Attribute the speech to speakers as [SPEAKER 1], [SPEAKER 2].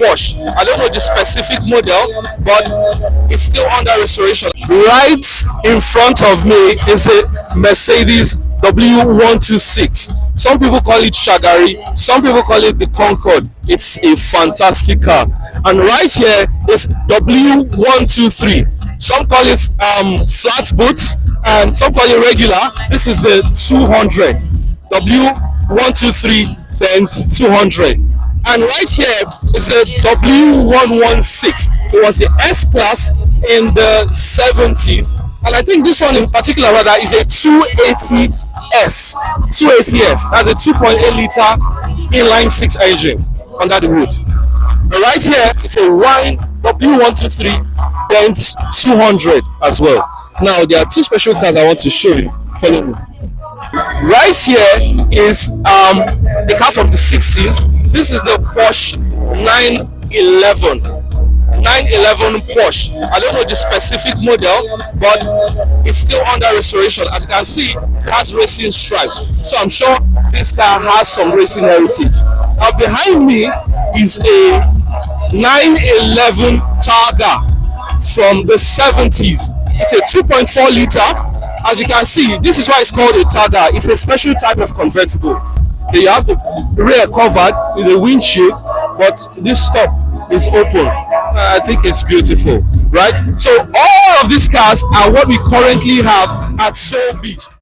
[SPEAKER 1] Porsche. I don't know the specific model, but it's still under restoration. Right in front of me is a Mercedes W126. Some people call it Shagari, some people call it the Concord. It's a fantastic car. And right here is W123. Some call it flat boots and some call it regular. This is the 200. W123 Benz 200. And right here is a W116. It was the S class in the 70s. And I think this one in particular rather is a 280S. 280S. That's a 2.8 liter inline-six engine under the hood. And right here is a wine W123 Benz 200 as well. Now there are two special cars I want to show you. Follow me. Right here is a car from the 60s. This is the Porsche 911 Porsche. I don't know the specific model, but it's still under restoration. As you can see, it has racing stripes, so I'm sure this car has some racing heritage. Now behind me is a 911 Targa from the 70s. It's a 2.4 liter. As you can see, this is why it's called a Targa. It's a special type of convertible. You have the rear covered with a windshield, but this top is open. I think it's beautiful, right? So all of these cars are what we currently have at Soul Beach.